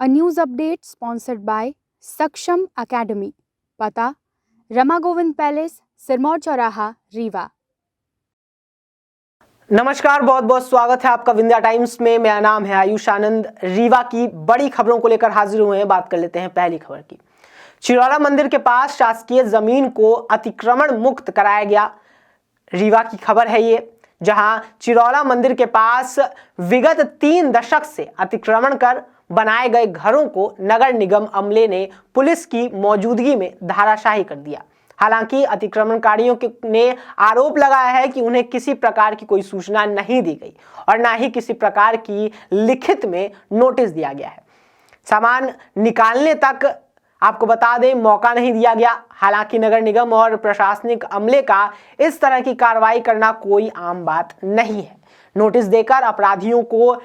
A news update sponsored by Saksham Academy. पता Rama Govind palace, Sirmaur चौराहा, रीवा। नमस्कार, बहुत बहुत स्वागत है आपका विंध्या टाइम्स में। मेरा नाम है आयुष आनंद। रीवा की बड़ी खबरों को लेकर हाजिर हुए हैं। बात कर लेते हैं पहली खबर की। चिरौला मंदिर के पास शासकीय जमीन को अतिक्रमण मुक्त कराया गया। रीवा की खबर है ये, जहां चिरौला मंदिर के पास विगत 3 दशक से अतिक्रमण कर बनाए गए घरों को नगर निगम अमले ने पुलिस की मौजूदगी में धाराशाही कर दिया। हालांकि अतिक्रमणकारियों ने आरोप लगाया है कि उन्हें किसी प्रकार की कोई सूचना नहीं दी गई और ना ही किसी प्रकार की लिखित में नोटिस दिया गया है। सामान निकालने तक आपको बता दें मौका नहीं दिया गया। हालांकि नगर निगम और प्रशासनिक अमले का इस तरह की कार्रवाई करना कोई आम बात नहीं है। नोटिस देकर अपराधियों को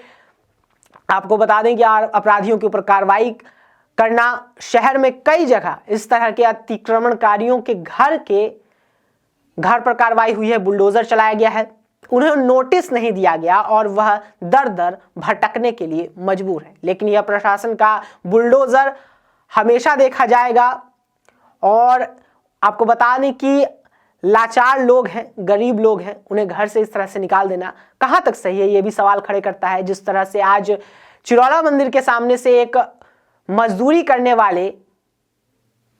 आपको बता दें कि अपराधियों के ऊपर कार्रवाई करना, शहर में कई जगह इस तरह के अतिक्रमणकारियों के घर पर कार्रवाई हुई है, बुलडोजर चलाया गया है, उन्हें नोटिस नहीं दिया गया और वह दर दर भटकने के लिए मजबूर है। लेकिन यह प्रशासन का बुलडोजर हमेशा देखा जाएगा। और आपको बता दें कि लाचार लोग हैं, गरीब लोग हैं, उन्हें घर से इस तरह से निकाल देना कहां तक सही है, यह भी सवाल खड़े करता है। जिस तरह से आज चिरौला मंदिर के सामने से एक मजदूरी करने वाले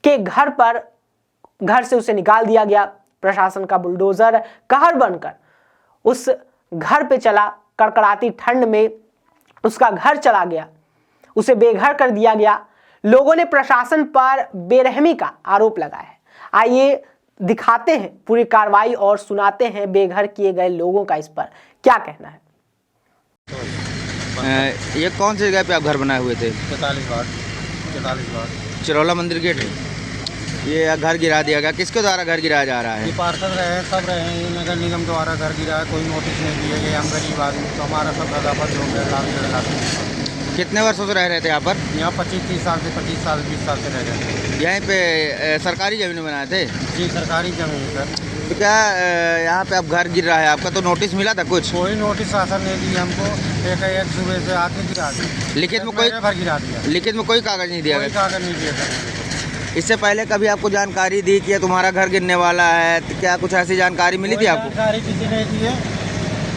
के घर से उसे निकाल दिया गया। प्रशासन का बुलडोजर कहर बनकर उस घर पे चला, कड़कड़ाती ठंड में उसका घर चला गया, उसे बेघर कर दिया गया। लोगों ने प्रशासन पर बेरहमी का आरोप लगाया है। आइए दिखाते हैं पूरी कार्रवाई और सुनाते हैं बेघर किए गए लोगों का इस पर क्या कहना है। ये कौन सी जगह पे आप घर बनाए हुए थे? 44 वार्ड चिरौला मंदिर गेट है। ये घर गिरा दिया गया, किसके द्वारा घर गिराया जा रहा है? ये पार्षद रहे, सब रहे, ये नगर निगम द्वारा घर गिरा, कोई नोटिस नहीं दिए गए। हम गरीब आदमी, तो हमारा सब गदाफत हो गया, लाख। कितने वर्षों से रह रहे थे यहाँ पर? यहाँ 25-30 साल से, 25 साल 20 साल से रह रहे थे। यहीं पे सरकारी जमीन बनाए थे? जी, सरकारी जमीन सर। तो क्या यहाँ पे अब घर गिर रहा है आपका, तो नोटिस मिला था कुछ? कोई नोटिस शासन नहीं दी हमको। एक सुबह से आदमी गिरा दिया, लिखित में कोई भर गिरा दिया, लिखित में कोई कागज नहीं दिया कोई गया? कागज नहीं दिया सर। इससे पहले कभी आपको जानकारी दी कि तुम्हारा घर गिरने वाला है, तो क्या कुछ ऐसी जानकारी मिली थी आपको? जानकारी किसी ने दी है,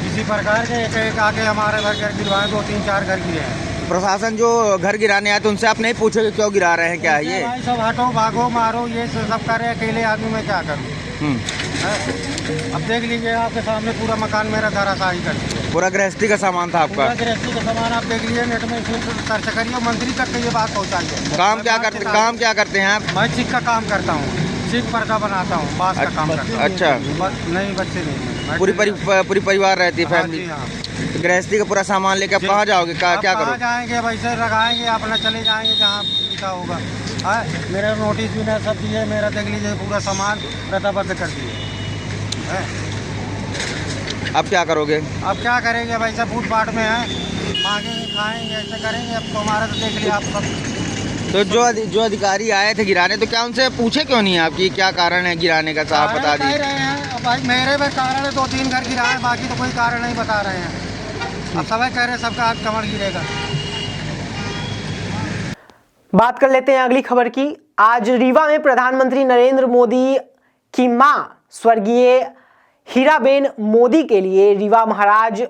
किसी प्रकार के एक आके हमारे घर गिरवाए, 2-3-4 घर गिरे हैं। प्रशासन जो घर गिराने आए तो उनसे आप नहीं पूछे कि क्यों गिरा रहे हैं, क्या है ये? भाई सब हटो, भागो, मारो, ये सब करे। अकेले आदमी में क्या करूँ? अब देख लीजिए, आपके सामने पूरा मकान मेरा धराशायी कर दिया। पूरा गृहस्थी का सामान था आपका? पूरा गृहस्थी का सामान आप देख लीजिए, नेट में सर्च करिए, मंत्री तक ये बात पहुँचाइए। काम क्या करते हैं आप? मैं चीख का काम करता हूँ, चीख पर्दा बनाता हूँ, बांस का काम करता हूँ। अच्छा, नहीं बच्चे नहीं, पूरी परिवार रहती है, फैमिली? तो गृहस्थी का पूरा सामान लेके आप कहाँ जाओगे, क्या करोगे? जाएंगे, वैसे लगाएंगे, अपना चले जाएंगे जहाँ लिखा होगा। मेरा नोटिस भी नहीं सब दिए, मेरा देख लीजिए पूरा सामान रद्दाबद्द कर दिए। अब क्या करोगे? अब क्या करेंगे भाई, सब फूट पाट में है, मांगेंगे, खाएंगे, ऐसे करेंगे। अब तो हमारा तो देख लिया आप सब। तो जो अधिकारी आए थे गिराने, तो क्या उनसे पूछे क्यों नहीं आपकी क्या कारण है गिराने का? साहब बता दिए रहे हैं भाई, मेरे भी कारण है, 2-3 घर गिराए, बाकी तो कोई कारण नहीं बता रहे हैं। अब सब कह रहे हैं सबका आज कमर गिरेगा। बात कर लेते हैं अगली खबर की। आज रीवा में प्रधानमंत्री नरेंद्र मोदी की मां स्वर्गीय हीराबेन मोदी के लिए रीवा महाराज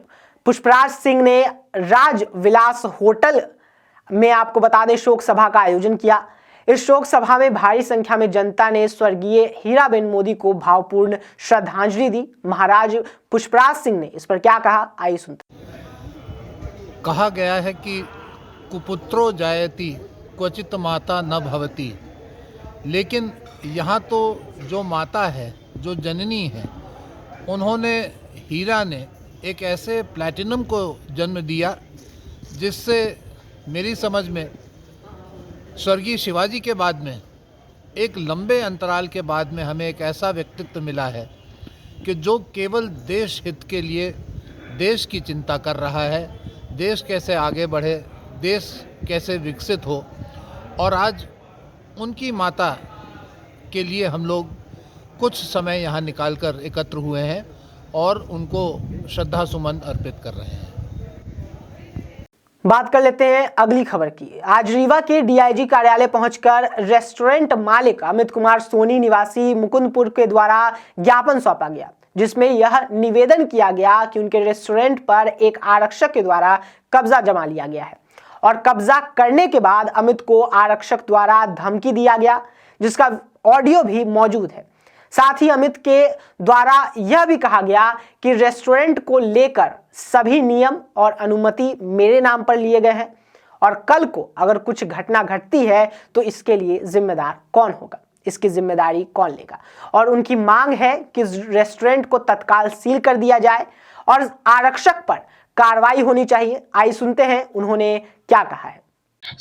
पुष्पराज सिंह ने राज विलास होटल में आपको बता दें शोक सभा का आयोजन किया। इस शोक सभा में भारी संख्या में जनता ने स्वर्गीय हीराबेन मोदी को भावपूर्ण श्रद्धांजलि दी। महाराज पुष्पराज सिंह ने इस पर क्या कहा, आइए सुनते। कहा गया है कि कुपुत्रो जायति क्वचित माता न भवति, लेकिन यहाँ तो जो माता है, जो जननी है, उन्होंने, हीरा ने एक ऐसे प्लैटिनम को जन्म दिया जिससे मेरी समझ में स्वर्गीय शिवाजी के बाद में एक लंबे अंतराल के बाद में हमें एक ऐसा व्यक्तित्व मिला है कि जो केवल देश हित के लिए देश की चिंता कर रहा है, देश कैसे आगे बढ़े, देश कैसे विकसित हो। और आज उनकी माता के लिए हम लोग कुछ समय यहाँ निकालकर एकत्र हुए हैं और उनको श्रद्धा सुमन अर्पित कर रहे हैं। बात कर लेते हैं अगली खबर की। आज रीवा के डीआईजी कार्यालय पहुंचकर रेस्टोरेंट मालिक अमित कुमार सोनी निवासी मुकुंदपुर के द्वारा ज्ञापन सौंपा गया, जिसमें यह निवेदन किया गया कि उनके रेस्टोरेंट पर एक आरक्षक के द्वारा कब्जा जमा लिया गया है और कब्जा करने के बाद अमित को आरक्षक द्वारा धमकी दिया गया, जिसका ऑडियो भी मौजूद है। साथ ही अमित के द्वारा यह भी कहा गया कि रेस्टोरेंट को लेकर सभी नियम और अनुमति मेरे नाम पर लिए गए हैं और कल को अगर कुछ घटना घटती है तो इसके लिए जिम्मेदार कौन होगा, इसकी जिम्मेदारी कौन लेगा। और उनकी मांग है कि रेस्टोरेंट को तत्काल सील कर दिया जाए और आरक्षक पर कार्रवाई होनी चाहिए। आइए सुनते हैं उन्होंने क्या कहा है।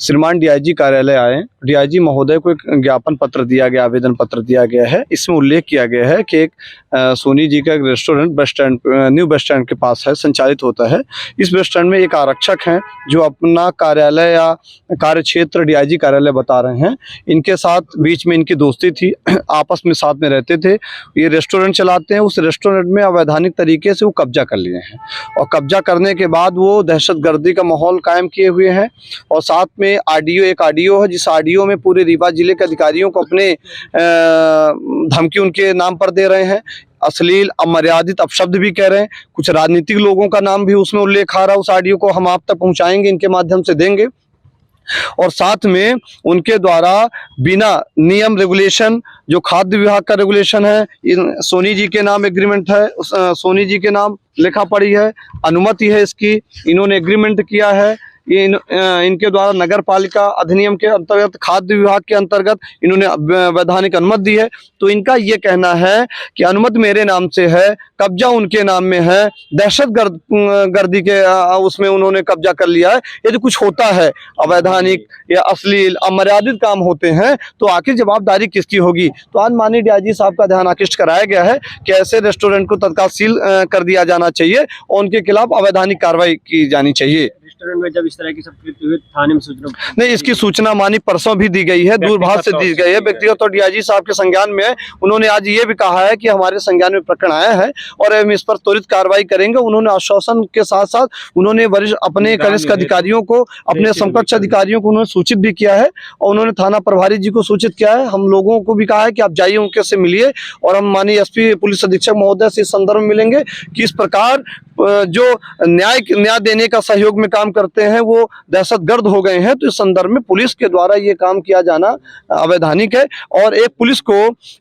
श्रीमान डीआईजी कार्यालय आए, डीआईजी महोदय को एक ज्ञापन पत्र दिया गया, आवेदन पत्र दिया गया है। इसमें उल्लेख किया गया है कि एक सोनी जी का एक restaurant bus stand, new bus stand के पास है, संचालित होता है। इस बस स्टैंड में एक आरक्षक हैं जो अपना कार्यालय या कार्य क्षेत्र डीआईजी कार्यालय बता रहे हैं। इनके साथ बीच में इनकी दोस्ती थी, आपस में साथ में रहते थे। ये रेस्टोरेंट चलाते हैं, उस रेस्टोरेंट में अवैधानिक तरीके से वो कब्जा कर लिए हैं और कब्जा करने के बाद वो दहशतगर्दी का माहौल कायम किए हुए हैं। और साथ में एक ऑडियो है, जिस ऑडियो में पूरे रीवा जिले के अधिकारियों को अपने धमकी उनके नाम पर दे रहे हैं, अश्लील अमर्यादित अपशब्द भी कह रहे हैं, कुछ राजनीतिक लोगों का नाम भी उसमें उल्लेख आ रहा है। उस ऑडियो को हम आप तक पहुंचाएंगे, इनके माध्यम से देंगे। और साथ में उनके द्वारा बिना नियम रेगुलेशन, जो खाद्य विभाग का रेगुलेशन है, इन सोनी जी के नाम एग्रीमेंट है, सोनी जी के नाम लिखा पड़ी है, अनुमति है इसकी, इन्होंने एग्रीमेंट किया है। ये इनके द्वारा नगर पालिका अधिनियम के अंतर्गत, खाद्य विभाग के अंतर्गत इन्होंने वैधानिक अनुमति दी है। तो इनका ये कहना है कि अनुमति मेरे नाम से है, कब्जा उनके नाम में है, दहशतगर्दी के उसमें उन्होंने कब्जा कर लिया है। यदि कुछ होता है अवैधानिक या अश्लील अमर्यादित काम होते हैं तो आखिर जवाबदारी किसकी होगी। तो आज माननीय डीआईजी साहब का ध्यान आकृष्ट कराया गया है कि ऐसे रेस्टोरेंट को तत्काल सील कर दिया जाना चाहिए और उनके खिलाफ अवैधानिक कार्रवाई की जानी चाहिए। रेस्टोरेंट में जब इस तरह की सब कृत्य हुए थाने में सूचना नहीं, इसकी सूचना मानी परसों भी दी गई है, दूरभाष से दी गई है, व्यक्तिगत और डीआईजी साहब के संज्ञान में है। उन्होंने आज ये भी कहा है कि हमारे संज्ञान में प्रकरण आया है और हम इस पर त्वरित कार्रवाई करेंगे। उन्होंने आश्वासन के साथ साथ उन्होंने वरिष्ठ अपने कनिष्ठ अधिकारियों को, अपने समकक्ष अधिकारियों को उन्होंने सूचित भी किया है और उन्होंने थाना प्रभारी जी को सूचित किया है। हम लोगों को भी कहा है कि आप जाइए, उनके से मिलिए और हम माननीय एसपी पुलिस अधीक्षक महोदय से इस संदर्भ में मिलेंगे कि इस प्रकार जो न्याय देने का सहयोग में काम करते हैं वो दहशतगर्द हो गए हैं। तो इस संदर्भ में पुलिस के द्वारा ये काम किया जाना अवैधानिक है और एक पुलिस को,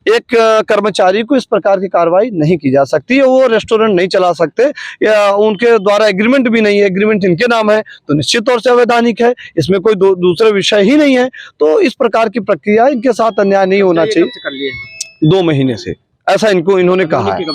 एक कर्मचारी को इस प्रकार की कार्रवाई नहीं की जा सकती है। वो रेस्टोरेंट नहीं चला सकते या उनके द्वारा एग्रीमेंट भी नहीं है, एग्रीमेंट इनके नाम है तो निश्चित तौर से अवैधानिक है, इसमें कोई दूसरा विषय ही नहीं है। तो इस प्रकार की प्रक्रिया, इनके साथ अन्याय नहीं होना चाहिए। 2 महीने से ऐसा इन्होंने कहा है।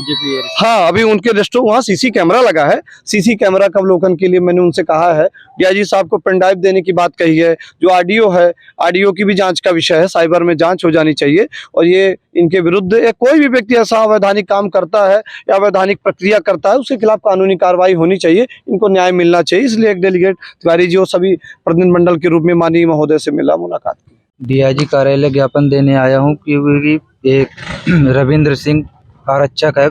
हाँ, अभी उनके रेस्टोरेंट वहाँ सीसी कैमरा लगा है, सीसी कैमरा का अवलोकन के लिए मैंने उनसे कहा है। डीआईजी साहब को पेन ड्राइव देने की बात कही है। जो ऑडियो है, ऑडियो की भी जांच का विषय है, साइबर में जांच हो जानी चाहिए और ये इनके विरुद्ध या कोई भी व्यक्ति ऐसा अवैधानिक काम करता है या अवैधानिक प्रक्रिया करता है उसके खिलाफ कानूनी कार्रवाई होनी चाहिए, इनको न्याय मिलना चाहिए। इसलिए एक डेलीगेट तिवारी जी और सभी प्रतिनिधिमंडल के रूप में माननीय महोदय से मिला, मुलाकात की। डीआईजी कार्यालय ज्ञापन देने आया हूँ क्योंकि एक रविंद्र सिंह आरक्षक है,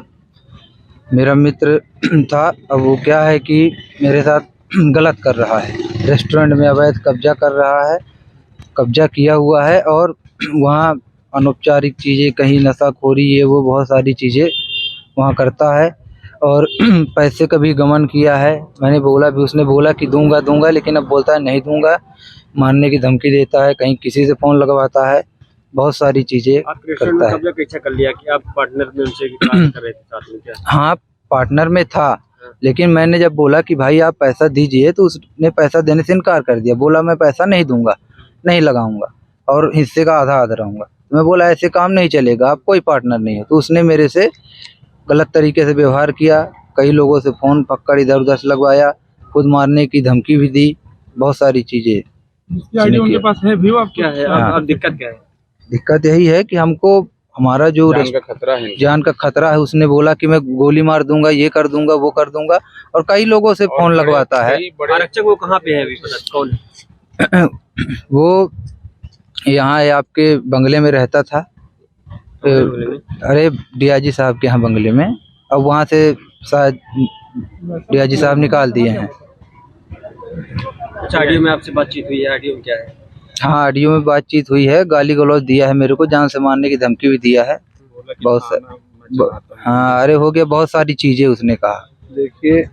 मेरा मित्र था। अब वो क्या है कि मेरे साथ गलत कर रहा है, रेस्टोरेंट में अवैध कब्जा कर रहा है, कब्जा किया हुआ है और वहाँ अनौपचारिक चीज़ें, कहीं नशाखोरी, ये वो बहुत सारी चीज़ें वहाँ करता है और पैसे का भी गमन किया है। मैंने बोला भी, उसने बोला कि दूंगा, लेकिन अब बोलता है नहीं दूंगा, मारने की धमकी देता है, कहीं किसी से फ़ोन लगवाता है, बहुत सारी चीज़ें करता है। कब्जा कैसे कर लिया कि आप पार्टनर में उनसे काम कर रहे थे साथ में क्या? हाँ, पार्टनर में था, लेकिन मैंने जब बोला कि भाई आप पैसा दीजिए तो उसने पैसा देने से इनकार कर दिया। बोला मैं पैसा नहीं दूंगा, नहीं लगाऊंगा और हिस्से का आधा रहूंगा। मैं बोला ऐसे काम नहीं चलेगा, आप कोई पार्टनर नहीं हो। तो उसने मेरे से गलत तरीके से व्यवहार किया, कई लोगों से फ़ोन पकड़ इधर उधर से लगवाया, खुद मारने की धमकी भी दी, बहुत सारी चीज़ें। उनके पास है व्यू, अब क्या है, अब दिक्कत क्या है? दिक्कत यही है कि हमको हमारा जो जान का खतरा है, उसने बोला कि मैं गोली मार दूंगा, ये कर दूंगा, वो कर दूंगा और कई लोगों से फोन लगवाता है। आरक्षक वो कहाँ पे है अभी, कौन है? वो यहाँ आपके बंगले में रहता था, अरे डीआईजी साहब के यहाँ बंगले में। अब वहाँ से शायद डीआईजी साहब निकाल दिए हैं। कुछ ऑडियो में आपसे बातचीत हुई है, ऑडियो में क्या है? हाँ, ऑडियो में बातचीत हुई है, गाली गलौज दिया है मेरे को, जान से मारने की धमकी भी दिया है बहुत हाँ, अरे हो गया, बहुत सारी चीजें उसने कहा। देखिए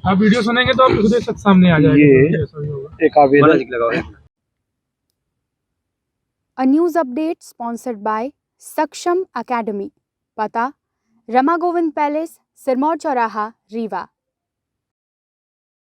आप वीडियो सुनेंगे तो आप खुद ही सामने आ ये एक आवेदन A news update sponsored by Saksham Academy. पता रमा गोविंद पैलेस, सिरमौर चौराहा, रीवा।